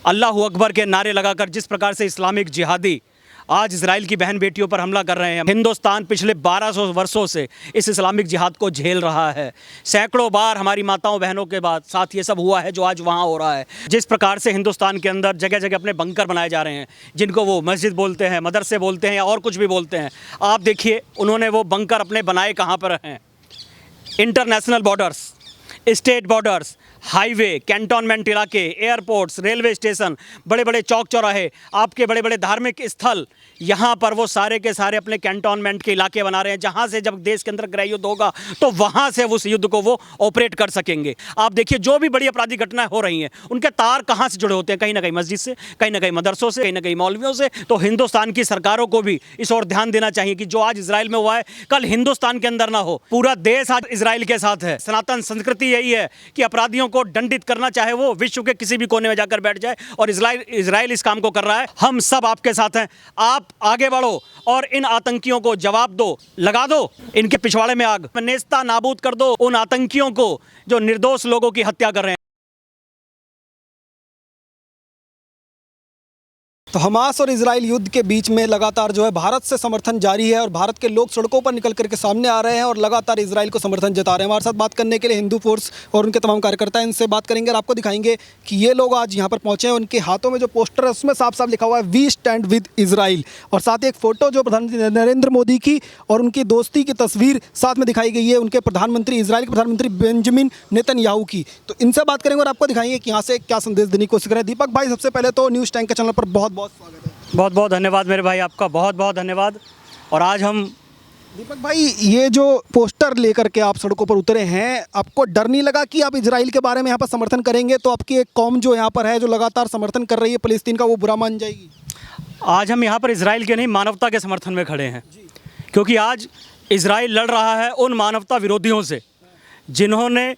अल्लाहू अकबर के नारे लगाकर जिस प्रकार से इस्लामिक जिहादी आज इजराइल की बहन बेटियों पर हमला कर रहे हैं। हिंदुस्तान पिछले 1200 वर्षों से इस इस्लामिक जिहाद को झेल रहा है। सैकड़ों बार हमारी माताओं बहनों के बाद साथ ये सब हुआ है जो आज वहाँ हो रहा है। जिस प्रकार से हिंदुस्तान के अंदर जगह जगह अपने बंकर बनाए जा रहे हैं, जिनको वो मस्जिद बोलते हैं, मदरसे बोलते हैं या और कुछ भी बोलते हैं। आप देखिए उन्होंने वो बंकर अपने बनाए कहाँ पर हैं। International borders, state borders, highway, cantonment इलाके, एयरपोर्ट्स, रेलवे स्टेशन, बड़े बड़े चौक चौराहे, आपके बड़े बड़े धार्मिक स्थल, यहाँ पर वो सारे के सारे अपने कैंटोनमेंट के इलाके बना रहे हैं, जहाँ से जब देश के अंदर गृह युद्ध होगा तो वहाँ से उस युद्ध को वो ऑपरेट कर सकेंगे। आप देखिए जो भी बड़ी अपराधी घटनाएं हो रही हैं उनके तार कहाँ से जुड़े होते हैं, कहीं ना कहीं मस्जिद से, कहीं ना कहीं मदरसों से, कहीं ना कहीं मौलवियों से। तो हिंदुस्तान की सरकारों को भी इस ओर ध्यान देना चाहिए कि जो आज इजराइल में हुआ है कल हिंदुस्तान के अंदर ना हो। पूरा देश आज इजराइल के साथ है। सनातन संस्कृति यही है कि अपराधियों को दंडित करना, चाहे वो विश्व के किसी भी कोने में जाकर बैठ जाए, और इजराइल इस काम को कर रहा है। हम सब आपके साथ हैं। आप आगे बढ़ो और इन आतंकियों को जवाब दो, लगा दो इनके पिछवाड़े में आग, नेस्ता नाबूद कर दो उन आतंकियों को जो निर्दोष लोगों की हत्या कर रहे हैं। तो हमास और इजराइल युद्ध के बीच में लगातार जो है भारत से समर्थन जारी है और भारत के लोग सड़कों पर निकल करके सामने आ रहे हैं और लगातार इजराइल को समर्थन जता रहे हैं। हमारे साथ बात करने के लिए हिंदू फोर्स और उनके तमाम कार्यकर्ता हैं, इनसे बात करेंगे और आपको दिखाएंगे कि ये लोग आज यहाँ पर पहुँचे हैं। उनके हाथों में जो पोस्टर है उसमें साफ साफ लिखा हुआ है वी स्टैंड विद इजराइल, और साथ ही एक फ़ोटो जो प्रधानमंत्री नरेंद्र मोदी की और उनकी दोस्ती की तस्वीर साथ में दिखाई गई है, उनके प्रधानमंत्री इजराइल के प्रधानमंत्री बेंजामिन नेतन्याहू की। तो इनसे बात करेंगे और आपको दिखाएंगे कि यहाँ से क्या संदेश देने की कोशिश करें। दीपक भाई, सबसे पहले तो न्यूज़ टैंक के चैनल पर बहुत बहुत स्वागत है। बहुत बहुत धन्यवाद मेरे भाई, आपका बहुत बहुत धन्यवाद। और आज हम दीपक भाई, ये जो पोस्टर लेकर के आप सड़कों पर उतरे हैं, आपको डर नहीं लगा कि आप इजराइल के बारे में यहाँ पर समर्थन करेंगे तो आपकी एक कौम जो यहाँ पर है जो लगातार समर्थन कर रही है फ़लस्तीन का, वो बुरा मान जाएगी? आज हम यहाँ पर इजराइल के नहीं, मानवता के समर्थन में खड़े हैं, क्योंकि आज इजराइल लड़ रहा है उन मानवता विरोधियों से जिन्होंने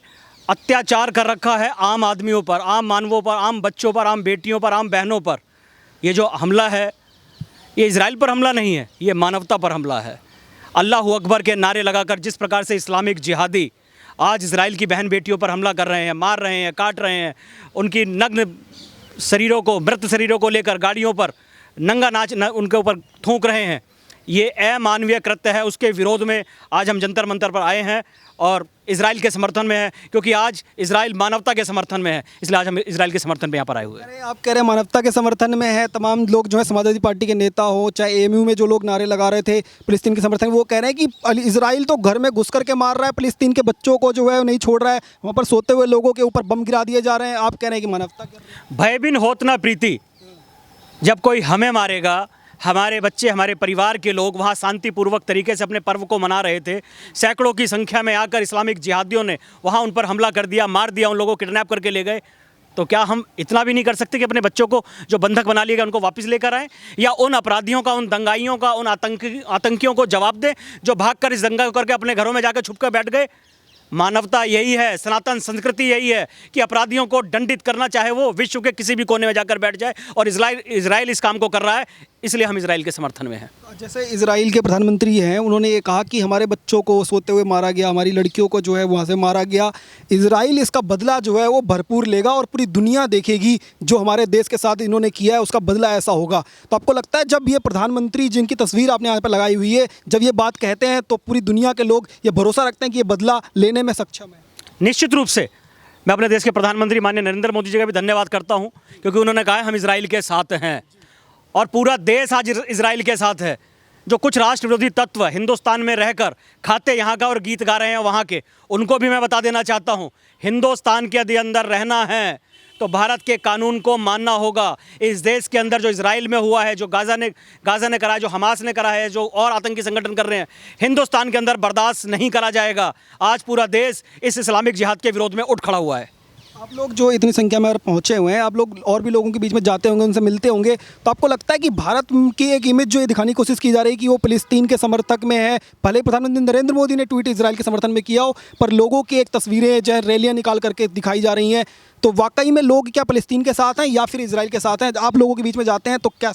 अत्याचार कर रखा है आम आदमियों पर, आम मानवों पर, आम बच्चों पर, आम बेटियों पर, आम बहनों पर। ये जो हमला है ये इजराइल पर हमला नहीं है, ये मानवता पर हमला है। अल्लाहू अकबर के नारे लगाकर जिस प्रकार से इस्लामिक जिहादी आज इजराइल की बहन बेटियों पर हमला कर रहे हैं, मार रहे हैं, काट रहे हैं, उनकी नग्न शरीरों को, मृत शरीरों को लेकर गाड़ियों पर नंगा नाच उनके ऊपर थूक रहे हैं, ये अमानवीय कृत्य है। उसके विरोध में आज हम जंतर मंतर पर आए हैं और इजराइल के समर्थन में है, क्योंकि आज इजराइल मानवता के समर्थन में है, इसलिए आज हम इजराइल के समर्थन में यहाँ पर आए हुए हैं। आप कह रहे हैं मानवता के समर्थन में है, तमाम लोग जो है समाजवादी पार्टी के नेता हो, चाहे एएमयू में जो लोग नारे लगा रहे थे फ़लस्तीन के समर्थन, वो कह रहे हैं कि इजराइल तो घर में घुस करके मार रहा है, फ़लस्तीन के बच्चों को जो है नहीं छोड़ रहा है, वहाँ पर सोते हुए लोगों के ऊपर बम गिरा दिए जा रहे हैं। आप कह रहे हैं कि मानवता भय बिन होत ना प्रीति, जब कोई हमें मारेगा, हमारे बच्चे, हमारे परिवार के लोग वहाँ शांतिपूर्वक तरीके से अपने पर्व को मना रहे थे, सैकड़ों की संख्या में आकर इस्लामिक जिहादियों ने वहाँ उन पर हमला कर दिया, मार दिया, उन लोगों को किडनैप करके ले गए। तो क्या हम इतना भी नहीं कर सकते कि अपने बच्चों को जो बंधक बना लिए गए उनको वापस लेकर आएँ, या उन अपराधियों का, उन दंगाइयों का, उन आतंकियों को जवाब दें जो भाग कर इस दंगा करके अपने घरों में जाकर छुप कर बैठ गए? मानवता यही है, सनातन संस्कृति यही है कि अपराधियों को दंडित करना, चाहे वो विश्व के किसी भी कोने में जाकर बैठ जाए, और इजराइल इस काम को कर रहा है, इसलिए हम इजराइल के समर्थन में हैं। जैसे इजराइल के प्रधानमंत्री हैं, उन्होंने ये कहा कि हमारे बच्चों को सोते हुए मारा गया, हमारी लड़कियों को जो है वहाँ से मारा गया, इजराइल इसका बदला जो है वो भरपूर लेगा और पूरी दुनिया देखेगी जो हमारे देश के साथ इन्होंने किया है उसका बदला ऐसा होगा। तो आपको लगता है जब ये प्रधानमंत्री, जिनकी तस्वीर आपने यहाँ पर लगाई हुई है, जब ये बात कहते हैं तो पूरी दुनिया के लोग ये भरोसा रखते हैं कि ये बदला लेने में सक्षम है? निश्चित रूप से मैं अपने देश के प्रधानमंत्री माननीय नरेंद्र मोदी जी का भी धन्यवाद करता हूं, क्योंकि उन्होंने कहा है हम इजराइल के साथ हैं, और पूरा देश आज इजराइल के साथ है। जो कुछ राष्ट्र विरोधी तत्व हिंदुस्तान में रहकर खाते यहाँ का और गीत गा रहे हैं वहाँ के, उनको भी मैं बता देना चाहता हूँ, हिंदुस्तान के अंदर रहना है तो भारत के कानून को मानना होगा। इस देश के अंदर जो इजराइल में हुआ है, जो गाज़ा ने करा है, जो हमास ने करा है, जो और आतंकी संगठन कर रहे हैं, हिंदुस्तान के अंदर बर्दाश्त नहीं करा जाएगा। आज पूरा देश इस इस्लामिक जिहाद के विरोध में उठ खड़ा हुआ है। आप लोग जो इतनी संख्या में पहुंचे हुए हैं, आप लोग और भी लोगों के बीच में जाते होंगे, उनसे मिलते होंगे, तो आपको लगता है कि भारत की एक इमेज जो ये दिखाने की कोशिश की जा रही है कि वो फ़लस्तीन के समर्थक में है, भले प्रधानमंत्री नरेंद्र मोदी ने ट्वीट इजराइल के समर्थन में किया हो, पर लोगों की एक तस्वीरें जो है रैलियाँ निकाल करके दिखाई जा रही हैं, तो वाकई में लोग क्या फ़लस्तीन के साथ हैं या फिर इजराइल के साथ हैं? आप लोगों के बीच में जाते हैं तो क्या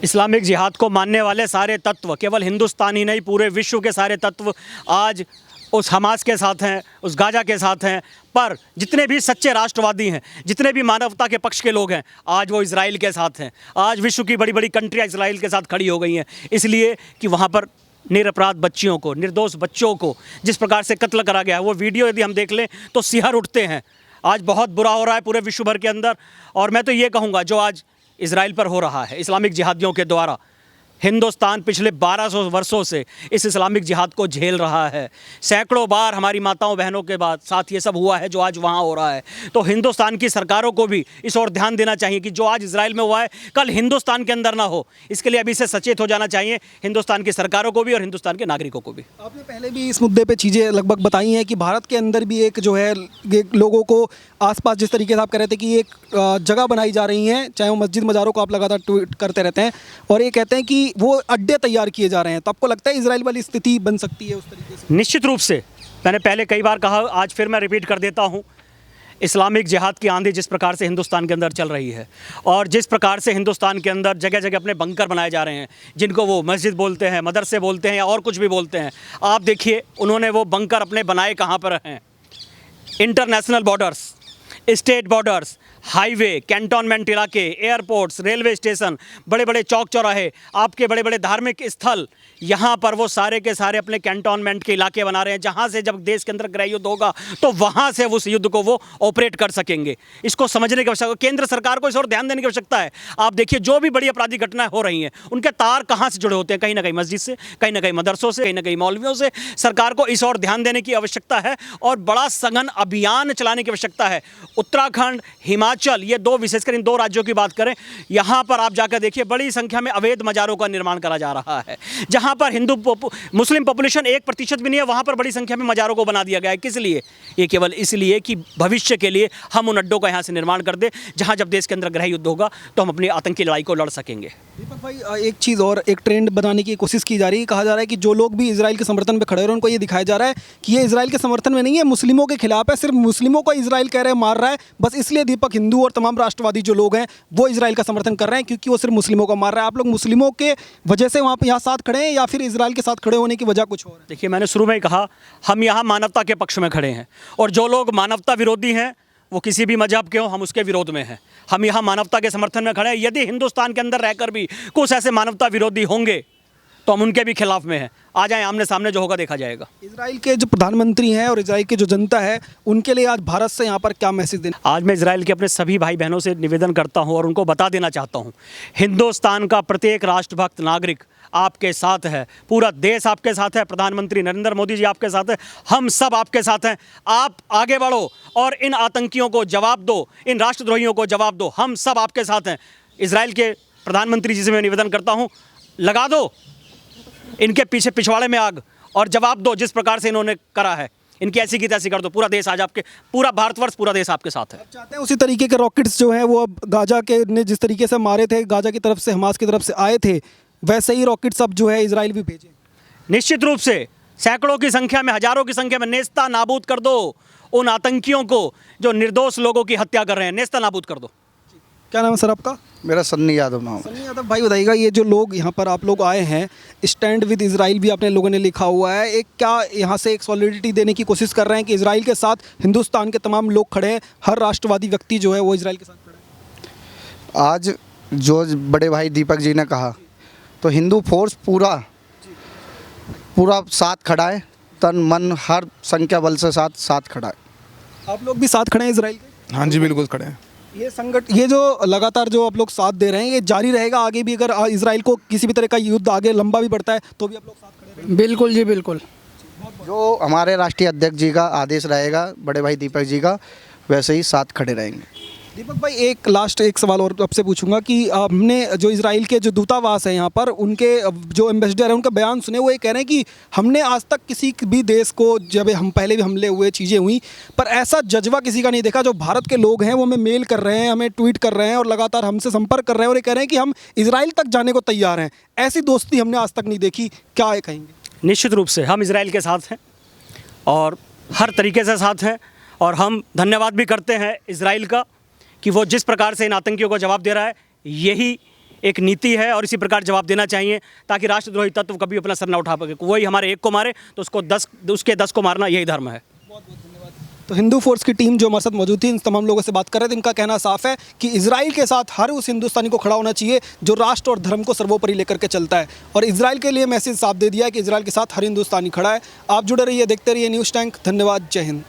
इस्लामिक जिहाद को मानने वाले सारे तत्व, केवल हिंदुस्तान ही नहीं पूरे विश्व के सारे तत्व आज उस हमास के साथ हैं, उस गाजा के साथ हैं, पर जितने भी सच्चे राष्ट्रवादी हैं, जितने भी मानवता के पक्ष के लोग हैं, आज वो इजराइल के साथ हैं। आज विश्व की बड़ी बड़ी कंट्रियाँ इजराइल के साथ खड़ी हो गई हैं, इसलिए कि वहाँ पर निरपराध बच्चियों को, निर्दोष बच्चों को जिस प्रकार से कत्ल करा गया है, वो वीडियो यदि हम देख लें तो सिहर उठते हैं। आज बहुत बुरा हो रहा है पूरे विश्व भर के अंदर। और मैं तो ये कहूँगा, जो आज इजराइल पर हो रहा है इस्लामिक जिहादियों के द्वारा, हिंदुस्तान पिछले 1200 वर्षों से इस इस्लामिक जिहाद को झेल रहा है। सैकड़ों बार हमारी माताओं बहनों के बाद साथ ये सब हुआ है जो आज वहाँ हो रहा है। तो हिंदुस्तान की सरकारों को भी इस ओर ध्यान देना चाहिए कि जो आज इजराइल में हुआ है कल हिंदुस्तान के अंदर ना हो। इसके लिए अभी से सचेत हो जाना चाहिए हिंदुस्तान की सरकारों को भी और हिंदुस्तान के नागरिकों को भी। आपने पहले भी इस मुद्दे पे चीज़ें लगभग बताई हैं कि भारत के अंदर भी एक जो है लोगों को आसपास, जिस तरीके से आप कह रहे थे कि एक जगह बनाई जा रही हैं, चाहे वो मस्जिद मज़ारों को आप लगातार ट्वीट करते रहते हैं, और ये कहते हैं कि वो अड्डे तैयार किए जा रहे हैं। तो आपको लगता है इजराइल वाली स्थिति बन सकती है उस तरीके से? निश्चित रूप से। मैंने पहले कई बार कहा, आज फिर मैं रिपीट कर देता हूँ, इस्लामिक जिहाद की आंधी जिस प्रकार से हिंदुस्तान के अंदर चल रही है और जिस प्रकार से हिंदुस्तान के अंदर जगह जगह अपने बंकर बनाए जा रहे हैं, जिनको वो मस्जिद बोलते हैं, मदरसे बोलते हैं या और कुछ भी बोलते हैं, आप देखिए उन्होंने वो बंकर अपने बनाए कहाँ पर हैं? International borders, state borders, highway, cantonment इलाके, एयरपोर्ट्स, रेलवे स्टेशन, बड़े बड़े चौक चौराहे, आपके बड़े बड़े धार्मिक स्थल, यहाँ पर वो सारे के सारे अपने कैंटोनमेंट के इलाके बना रहे हैं, जहाँ से जब देश के अंदर गृह युद्ध होगा तो वहाँ से उस युद्ध को वो ऑपरेट कर सकेंगे। इसको समझने की आवश्यकता, केंद्र सरकार को इस और ध्यान देने की आवश्यकता है। आप देखिए जो भी बड़ी आपराधिक घटनाएं हो रही हैं, उनके तार कहाँ से जुड़े होते हैं? कहीं ना कहीं मस्जिद से, कहीं ना कहीं मदरसों से, कहीं ना कहीं मौलवियों से। सरकार को इस और ध्यान देने की आवश्यकता है और बड़ा सघन अभियान चलाने की आवश्यकता है। उत्तराखंड, हिमाचल, ये दो, विशेषकर इन दो राज्यों की बात करें, यहाँ पर आप जाकर देखिए बड़ी संख्या में अवैध मज़ारों का निर्माण करा जा रहा है। जहाँ पर मुस्लिम पॉपुलेशन 1% भी नहीं है, वहाँ पर बड़ी संख्या में मज़ारों को बना दिया गया है। किस लिए? ये केवल इसलिए कि भविष्य के लिए हम उन अड्डों का यहाँ से निर्माण कर दें, जहाँ जब देश के अंदर गृह युद्ध होगा तो हम अपनी आतंकी लड़ाई को लड़ सकेंगे। दीपक भाई, एक चीज़ और, एक ट्रेंड बनाने की कोशिश की जा रही है। कहा जा रहा है कि जो लोग भी इजराइल के समर्थन में खड़े हो रहे हैं, उनको ये दिखाया जा रहा है कि ये इजराइल के समर्थन में नहीं है, मुस्लिमों के खिलाफ है। सिर्फ मुस्लिमों को इजराइल कह रहे हैं मार रहा है, बस इसलिए दीपक हिंदू और तमाम राष्ट्रवादी जो लोग हैं वो इजराइल का समर्थन कर रहे हैं क्योंकि वो सिर्फ मुस्लिमों को मार रहा है। आप लोग मुस्लिमों के वजह से वहाँ पर यहाँ साथ खड़े हैं या फिर इजराइल के साथ खड़े होने की वजह कुछ और है? देखिए, मैंने शुरू में ही कहा, हम यहाँ मानवता के पक्ष में खड़े हैं और जो लोग मानवता विरोधी हैं वो किसी भी मजहब के हों, हम उसके विरोध में हैं। हम यहाँ मानवता के समर्थन में खड़े हैं। यदि हिंदुस्तान के अंदर रहकर भी कुछ ऐसे मानवता विरोधी होंगे तो हम उनके भी खिलाफ में हैं। आ जाएं, आमने सामने जो होगा देखा जाएगा। इजराइल के जो प्रधानमंत्री हैं और इजराइल की जो जनता है, उनके लिए आज भारत से यहाँ पर क्या मैसेज देना? आज मैं इजराइल के अपने सभी भाई बहनों से निवेदन करता हूँ और उनको बता देना चाहता हूँ, हिंदुस्तान का प्रत्येक राष्ट्रभक्त नागरिक आपके साथ है, पूरा देश आपके साथ है, प्रधानमंत्री नरेंद्र मोदी जी आपके साथ है, हम सब आपके साथ हैं। आप आगे बढ़ो और इन आतंकियों को जवाब दो, इन राष्ट्रद्रोहियों को जवाब दो। हम सब आपके साथ हैं। इजराइल के प्रधानमंत्री जी से मैं निवेदन करता हूँ, लगा दो इनके पीछे पिछवाड़े में आग और जवाब दो जिस प्रकार से इन्होंने करा है। इनकी ऐसी की तैसी कर दो। पूरा देश आज आपके, पूरा भारतवर्ष, पूरा देश आपके साथ है। आप चाहते हैं उसी तरीके के रॉकेट्स जो हैं वो अब गाजा के ने जिस तरीके से मारे थे, गाजा की तरफ से, हमास की तरफ से आए थे, वैसे ही रॉकेट्स अब जो है इजराइल भी भेजे? निश्चित रूप से सैकड़ों की संख्या में, हजारों की संख्या में नेस्ता नाबूद कर दो उन आतंकियों को जो निर्दोष लोगों की हत्या कर रहे हैं। नेस्ता नाबूद कर दो। क्या नाम है सर आपका? मेरा सन्नी यादव नाम है। सन्नी यादव भाई, बताइएगा, ये जो लोग यहाँ पर आप लोग आए हैं, स्टैंड विद इजराइल भी आपने लोगों ने लिखा हुआ है, एक क्या यहाँ से एक सॉलिडिटी देने की कोशिश कर रहे हैं कि इजराइल के साथ हिंदुस्तान के तमाम लोग खड़े हैं, हर राष्ट्रवादी व्यक्ति जो है वो इजराइल के साथ खड़े हैं? आज जो बड़े भाई दीपक जी ने कहा, तो हिंदू फोर्स पूरा साथ खड़ा है, तन मन हर संख्या बल से साथ खड़ा है। आप लोग भी साथ खड़े हैं इजराइल के? हाँ जी, बिल्कुल खड़े हैं। ये जो लगातार जो आप लोग साथ दे रहे हैं, ये जारी रहेगा आगे भी? अगर इजराइल को किसी भी तरह का युद्ध आगे लंबा भी बढ़ता है तो भी आप लोग साथ खड़े रहेंगे? बिल्कुल जी, बिल्कुल। जो हमारे राष्ट्रीय अध्यक्ष जी का आदेश रहेगा, बड़े भाई दीपक जी का, वैसे ही साथ खड़े रहेंगे। दीपक भाई, एक सवाल और आपसे पूछूंगा कि हमने जो इजराइल के जो दूतावास है यहाँ पर, उनके जो एम्बेसडर है, उनका बयान सुने, वो ये कह रहे हैं कि हमने आज तक किसी भी देश को, जब हम पहले भी हमले हुए, चीज़ें हुई, पर ऐसा जज्बा किसी का नहीं देखा। जो भारत के लोग हैं वो हमें मेल कर रहे हैं, हमें ट्वीट कर रहे हैं और लगातार हमसे संपर्क कर रहे हैं और ये कह रहे हैं कि हम इजराइल तक जाने को तैयार हैं। ऐसी दोस्ती हमने आज तक नहीं देखी। क्या ये कहेंगे? निश्चित रूप से हम इजराइल के साथ हैं और हर तरीके से साथ हैं और हम धन्यवाद भी करते हैं इजराइल का कि वो जिस प्रकार से इन आतंकियों को जवाब दे रहा है। यही एक नीति है और इसी प्रकार जवाब देना चाहिए ताकि राष्ट्रद्रोही तत्व कभी अपना सर न उठा सके। वही हमारे एक को मारे तो उसके 10 को मारना, यही धर्म है। तो हिंदू फोर्स की टीम जो हमारे साथ मौजूद थी, इन तमाम लोगों से बात कर रहे थे। इनका कहना साफ है कि इजराइल के साथ हर उस हिंदुस्तानी को खड़ा होना चाहिए जो राष्ट्र और धर्म को सर्वोपरि लेकर के चलता है, और इजराइल के लिए मैसेज साफ दे दिया है कि इजराइल के साथ हर हिंदुस्तानी खड़ा है। आप जुड़े रहिए, देखते रहिए न्यूज़ टैंक। धन्यवाद, जय हिंद।